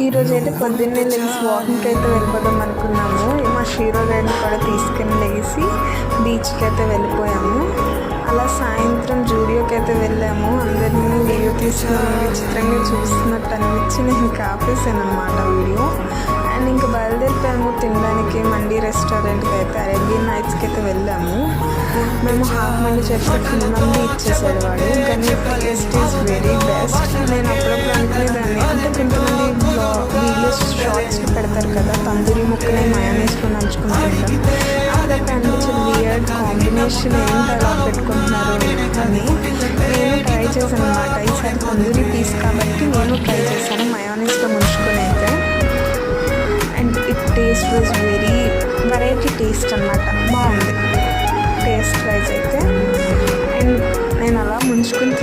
ఈరోజు అయితే పొద్దున్నే లేచి వాకింగ్కి అయితే వెళ్ళిపోదాం అనుకున్నాము. మా షీరో గైడ్ని కూడా తీసుకుని లేచి బీచ్కి అయితే వెళ్ళిపోయాము. అలా సాయంత్రం జూడియోకి అయితే వెళ్ళాము. అందరినీ వీడియో తీసుకుని విచిత్రంగా చూస్తున్నట్టు అనిపించి నేను ఇంకా ఆపేసాను అనమాట వీడియో. అండ్ ఇంకా బయలుదేరిపోయాము తినడానికి మండీ రెస్టారెంట్కి అయితే, అరేబియన్ నైట్స్కి అయితే వెళ్ళాము. మేము హాఫ్ మండీ చెప్తే ఫుల్ మండీ ఇచ్చేసాడు వాడు, కానీ టేస్ట్ ఈజ్ వెరీ బెస్ట్. నేను అప్పుడప్పుడు అనుకునేదాన్ని, అంటే కొంతమంది వీడియోస్ షార్ట్స్లో పెడతారు కదా, తందూరి ముక్కని మయోనీస్లో నంచుకుని తింటాం. అప్పుడప్పుడు అనిపించింది వియర్డ్ కాంబినేషన్ ఏంటి అలా పెట్టుకుంటున్నారు అని. నేను ట్రై చేశాను అనమాట. ఈసారి తందూరి పీస్ కాబట్టి నేను ట్రై చేశాను మయోనీస్లో ముంచుకొని అయితే. And it taste was very variety taste అన్నమాట, బాగుంది టేస్ట్ వైజ్ అయితే. అండ్ నేను అలా ముంచుకొని